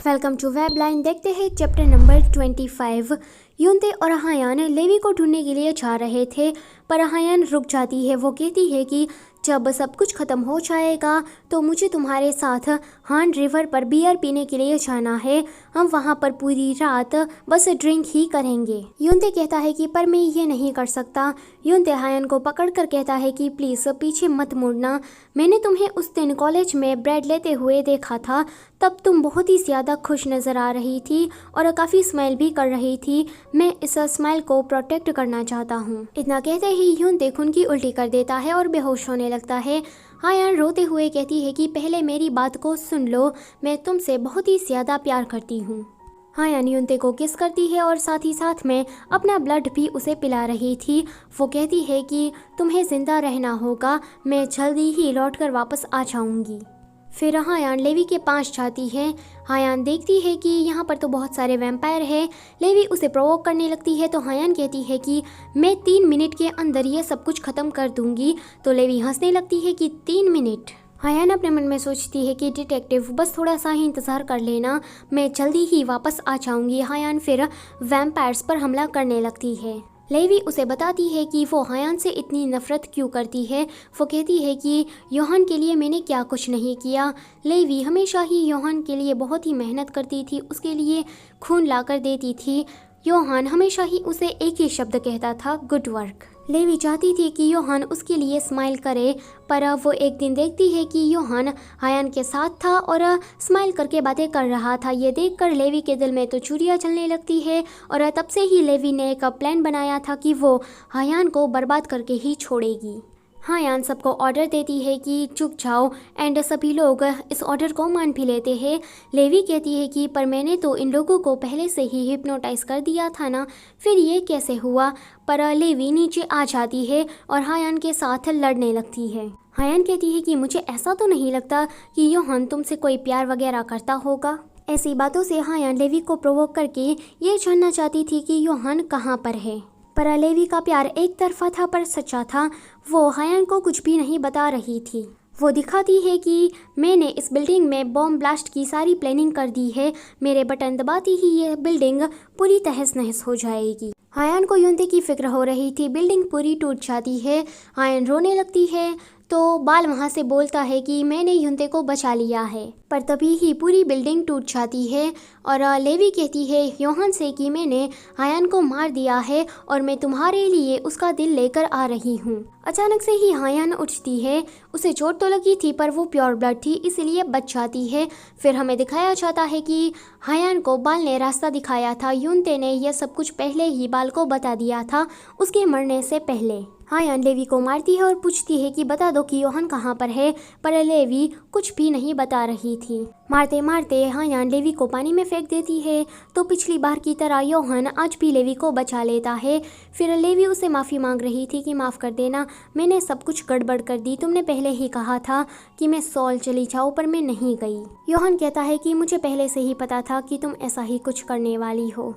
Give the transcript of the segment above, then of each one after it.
Welcome to web line. देखते हैं chapter number 25। यूनते और हायान लेवी को ढूंढने के लिए जा रहे थे, पर हायान रुक जाती है। वो कहती है कि जब सब कुछ ख़त्म हो जाएगा तो मुझे तुम्हारे साथ हान रिवर पर बियर पीने के लिए जाना है। हम वहाँ पर पूरी रात बस ड्रिंक ही करेंगे। यूनते कहता है कि पर मैं ये नहीं कर सकता। यूनते हायान को पकड़कर कहता है कि प्लीज़ पीछे मत मुड़ना। मैंने तुम्हें उस दिन कॉलेज में ब्रेड लेते हुए देखा था, तब तुम बहुत ही ज़्यादा खुश नज़र आ रही थी और काफ़ी स्माइल भी कर रही थी। मैं इस स्माइल को प्रोटेक्ट करना चाहता हूँ। इतना कहते ही यूनते खून की उल्टी कर देता है और बेहोश होने लगता है। हायान रोते हुए कहती है कि पहले मेरी बात को सुन लो, मैं तुमसे बहुत ही ज़्यादा प्यार करती हूँ। हायान यूनते को किस करती है और साथ ही साथ में अपना ब्लड भी उसे पिला रही थी। वो कहती है कि तुम्हें ज़िंदा रहना होगा, मैं जल्दी ही लौटकर वापस आ जाऊँगी। फिर हायान लेवी के पास जाती है। हायान देखती है कि यहाँ पर तो बहुत सारे वैम्पायर हैं। लेवी उसे प्रोवोक करने लगती है तो हायान कहती है कि मैं 3 मिनट के अंदर ये सब कुछ ख़त्म कर दूंगी। तो लेवी हंसने लगती है कि 3 मिनट। हायान अपने मन में सोचती है कि डिटेक्टिव बस थोड़ा सा ही इंतज़ार कर लेना, मैं जल्दी ही वापस आ जाऊंगी। हायान फिर वैम्पायर्स पर हमला करने लगती है। लेवी उसे बताती है कि वो हायान से इतनी नफ़रत क्यों करती है। वो कहती है कि योहान के लिए मैंने क्या कुछ नहीं किया। लेवी हमेशा ही योहान के लिए बहुत ही मेहनत करती थी, उसके लिए खून लाकर देती थी। योहान हमेशा ही उसे एक ही शब्द कहता था, गुड वर्क। लेवी चाहती थी कि योहान उसके लिए स्माइल करे, पर वो एक दिन देखती है कि योहान हायान के साथ था और स्माइल करके बातें कर रहा था। ये देखकर लेवी के दिल में तो चूड़ियाँ चलने लगती है और तब से ही लेवी ने एक प्लान बनाया था कि वो हायान को बर्बाद करके ही छोड़ेगी। हायान सबको ऑर्डर देती है कि चुप जाओ एंड सभी लोग इस ऑर्डर को मान भी लेते हैं। लेवी कहती है कि पर मैंने तो इन लोगों को पहले से ही हिप्नोटाइज कर दिया था ना, फिर ये कैसे हुआ। पर लेवी नीचे आ जाती है और हायान के साथ लड़ने लगती है। हायान कहती है कि मुझे ऐसा तो नहीं लगता कि योहान तुमसे कोई प्यार वगैरह करता होगा। ऐसी बातों से हायान लेवी को प्रोवोक करके ये जानना चाहती थी कि योहान कहाँ पर है। पर लेवी का प्यार एक तरफा था पर सच्चा था। वो हायान को कुछ भी नहीं बता रही थी। वो दिखाती है कि मैंने इस बिल्डिंग में बॉम्ब ब्लास्ट की सारी प्लानिंग कर दी है, मेरे बटन दबाती ही ये बिल्डिंग पूरी तहस नहस हो जाएगी। हायान को यूनते की फिक्र हो रही थी। बिल्डिंग पूरी टूट जाती है। हायान रोने लगती है तो बाल वहाँ से बोलता है कि मैंने यूनते को बचा लिया है, पर तभी ही पूरी बिल्डिंग टूट जाती है। और लेवी कहती है योहान से कि मैंने हायान को मार दिया है और मैं तुम्हारे लिए उसका दिल लेकर आ रही हूँ। अचानक से ही हायान उठती है। उसे चोट तो लगी थी पर वो प्योर ब्लड थी, इसलिए बच जाती है। फिर हमें दिखाया जाता है कि हायान को बाल ने रास्ता दिखाया था। यूनते ने यह सब कुछ पहले ही बाल को बता दिया था, उसके मरने से पहले। हायान लेवी को मारती है और पूछती है कि बता दो कि योहान कहाँ पर है, पर लेवी कुछ भी नहीं बता रही थी। मारते मारते हायान लेवी को पानी में फेंक देती है तो पिछली बार की तरह योहान आज भी लेवी को बचा लेता है। फिर लेवी उसे माफ़ी मांग रही थी कि माफ़ कर देना, मैंने सब कुछ गड़बड़ कर दी, तुमने पहले ही कहा था कि मैं सॉल चली जाऊँ पर मैं नहीं गई। योहान कहता है कि मुझे पहले से ही पता था कि तुम ऐसा ही कुछ करने वाली हो,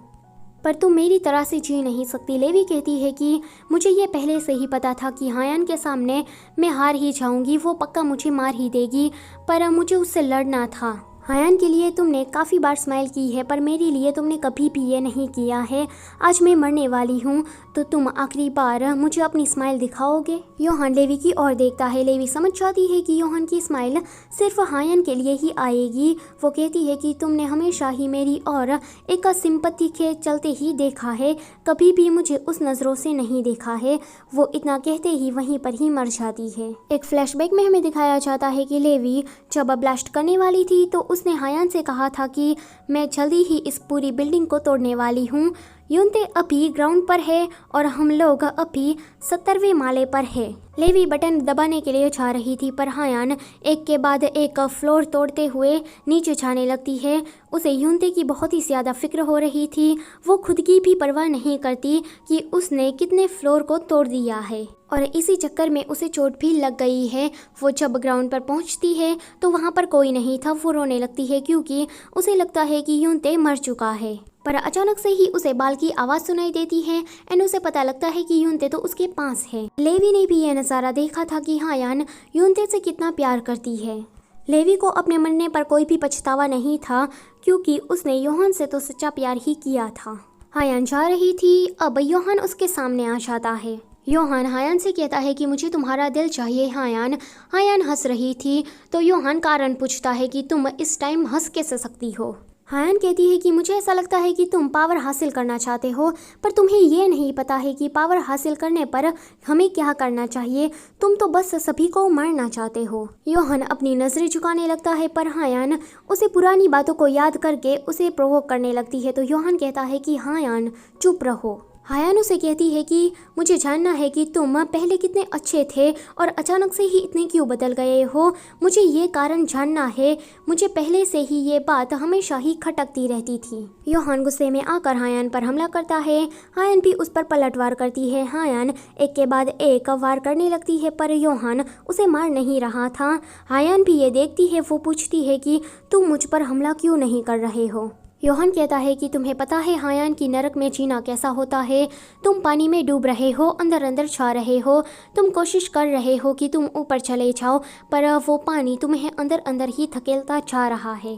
पर तुम मेरी तरह से जी नहीं सकती। लेवी कहती है कि मुझे ये पहले से ही पता था कि हायान के सामने मैं हार ही जाऊंगी, वो पक्का मुझे मार ही देगी, पर मुझे उससे लड़ना था। हायान के लिए तुमने काफ़ी बार स्माइल की है पर मेरे लिए तुमने कभी भी ये नहीं किया है। आज मैं मरने वाली हूँ तो तुम आखिरी बार मुझे अपनी स्माइल दिखाओगे। योहान लेवी की ओर देखता है। लेवी समझ जाती है कि योहान की स्माइल सिर्फ हायान के लिए ही आएगी। वो कहती है कि तुमने हमेशा ही मेरी और एक सिंपत्ति के चलते ही देखा है, कभी भी मुझे उस नज़रों से नहीं देखा है। वो इतना कहते ही वहीं पर ही मर जाती है। एक फ्लैशबैक में हमें दिखाया जाता है कि लेवी जब ब्लास्ट करने वाली थी तो उसने हायान से कहा था कि मैं जल्दी ही इस पूरी बिल्डिंग को तोड़ने वाली हूँ। यूनते अभी ग्राउंड पर है और हम लोग अभी 70वें माले पर है। लेवी बटन दबाने के लिए जा रही थी पर हायान एक के बाद एक फ्लोर तोड़ते हुए नीचे जाने लगती है। उसे यूनते की बहुत ही ज़्यादा फिक्र हो रही थी। वो खुद की भी परवाह नहीं करती कि उसने कितने फ्लोर को तोड़ दिया है और इसी चक्कर में उसे चोट भी लग गई है। वो जब ग्राउंड पर पहुंचती है तो वहां पर कोई नहीं था। वो रोने लगती है क्योंकि उसे लगता है कि यूनते मर चुका है। पर अचानक से ही उसे बाल की आवाज़ सुनाई देती है एंड उसे पता लगता है कि यूनते तो उसके पास है। लेवी ने भी यह नज़ारा देखा था कि हायान यूनते से कितना प्यार करती है। लेवी को अपने मरने पर कोई भी पछतावा नहीं था क्योंकि उसने योहान से तो सच्चा प्यार ही किया था। हायान जा रही थी, अब योहान उसके सामने आ जाता है। योहान हायान से कहता है कि मुझे तुम्हारा दिल चाहिए हायान। हायान हंस रही थी तो योहान कारण पूछता है कि तुम इस टाइम हंस कैसे सकती हो। हायान कहती है कि मुझे ऐसा लगता है कि तुम पावर हासिल करना चाहते हो, पर तुम्हें ये नहीं पता है कि पावर हासिल करने पर हमें क्या करना चाहिए। तुम तो बस सभी को मारना चाहते हो। योहान अपनी नजरें झुकाने लगता है, पर हायान उसे पुरानी बातों को याद करके उसे प्रोवोक करने लगती है। तो योहान कहता है कि हायान चुप रहो। हायान उसे कहती है कि मुझे जानना है कि तुम पहले कितने अच्छे थे और अचानक से ही इतने क्यों बदल गए हो। मुझे ये कारण जानना है। मुझे पहले से ही ये बात हमेशा ही खटकती रहती थी। योहान गुस्से में आकर हायान पर हमला करता है। हायान भी उस पर पलटवार करती है। हायान एक के बाद एक वार करने लगती है, पर योहान उसे मार नहीं रहा था। हायान भी ये देखती है। वो पूछती है कि तुम मुझ पर हमला क्यों नहीं कर रहे हो। योहान कहता है कि तुम्हें पता है हायान की नरक में जीना कैसा होता है। तुम पानी में डूब रहे हो, अंदर अंदर छा रहे हो। तुम कोशिश कर रहे हो कि तुम ऊपर चले जाओ, पर वो पानी तुम्हें अंदर अंदर ही धकेलता जा रहा है।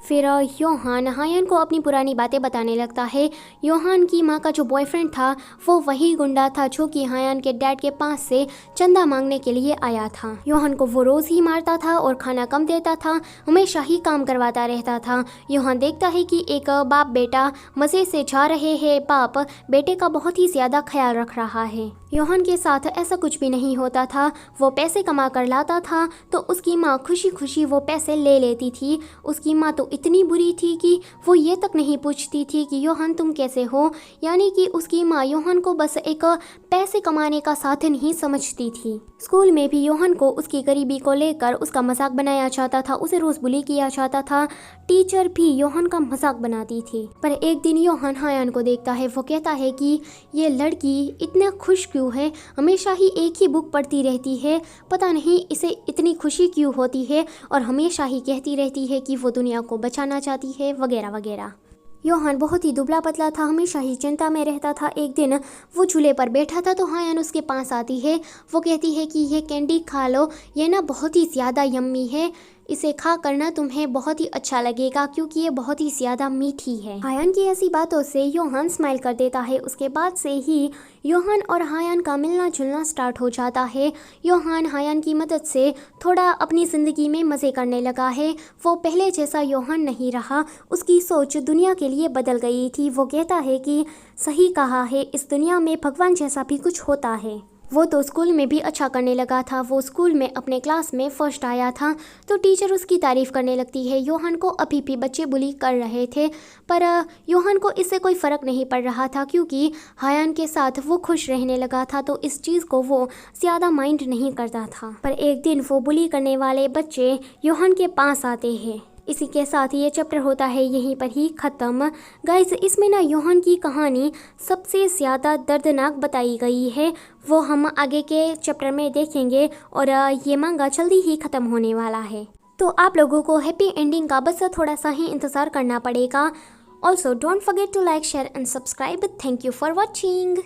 फिर योहान हायान को अपनी पुरानी बातें बताने लगता है। योहान की माँ का जो बॉयफ्रेंड था वो वही गुंडा था जो कि हायान के डैड के पास से चंदा मांगने के लिए आया था। योहान को वो रोज़ ही मारता था और खाना कम देता था, हमेशा ही काम करवाता रहता था। योहान देखता है कि एक बाप बेटा मज़े से जा रहे हैं। बाप बेटे का बहुत ही ज़्यादा ख्याल रख रहा है। योहान के साथ ऐसा कुछ भी नहीं होता था। वो पैसे कमा कर लाता था तो उसकी माँ खुशी खुशी वो पैसे ले लेती थी। उसकी माँ तो इतनी बुरी थी कि वो ये तक नहीं पूछती थी कि योहान तुम कैसे हो। यानी कि उसकी माँ योहान को बस एक पैसे कमाने का साधन ही समझती थी। स्कूल में भी योहान को उसकी गरीबी को लेकर उसका मजाक बनाया जाता था। उसे रोज़ बुली किया जाता था। टीचर भी योहान का मजाक बनाती थी। पर एक दिन योहान हायान को देखता है। वो कहता है कि ये लड़की इतना खुश क्यों है, हमेशा ही एक ही बुक पढ़ती रहती है, पता नहीं इसे इतनी खुशी क्यों होती है, और हमेशा ही कहती रहती है कि वो दुनिया को बचाना चाहती है वगैरह वगैरह। योहान बहुत ही दुबला पतला था, हमेशा ही चिंता में रहता था। एक दिन वो झूले पर बैठा था तो हायान उसके पास आती है। वो कहती है कि ये कैंडी खा लो, ये ना बहुत ही ज़्यादा यम्मी है, इसे खा करना तुम्हें बहुत ही अच्छा लगेगा क्योंकि ये बहुत ही ज़्यादा मीठी है। हायान की ऐसी बातों से योहान स्माइल कर देता है। उसके बाद से ही योहान और हायान का मिलना जुलना स्टार्ट हो जाता है। योहान हायान की मदद से थोड़ा अपनी ज़िंदगी में मज़े करने लगा है। वो पहले जैसा योहान नहीं रहा। उसकी सोच दुनिया के लिए बदल गई थी। वो कहता है कि सही कहा है, इस दुनिया में भगवान जैसा भी कुछ होता है। वो तो स्कूल में भी अच्छा करने लगा था। वो स्कूल में अपने क्लास में फर्स्ट आया था तो टीचर उसकी तारीफ़ करने लगती है। योहान को अभी भी बच्चे बुली कर रहे थे, पर योहान को इससे कोई फ़र्क नहीं पड़ रहा था क्योंकि हायान के साथ वो खुश रहने लगा था, तो इस चीज़ को वो ज़्यादा माइंड नहीं करता था। पर एक दिन वो बुली करने वाले बच्चे योहान के पास आते हैं। इसी के साथ ये चैप्टर होता है यहीं पर ही ख़त्म। गाइस, इसमें ना योहान की कहानी सबसे ज़्यादा दर्दनाक बताई गई है। वो हम आगे के चैप्टर में देखेंगे और ये मांगा जल्दी ही ख़त्म होने वाला है। तो आप लोगों को हैप्पी एंडिंग का बस थोड़ा सा ही इंतज़ार करना पड़ेगा। Also don't forget to like, share and subscribe. Thank you for watching.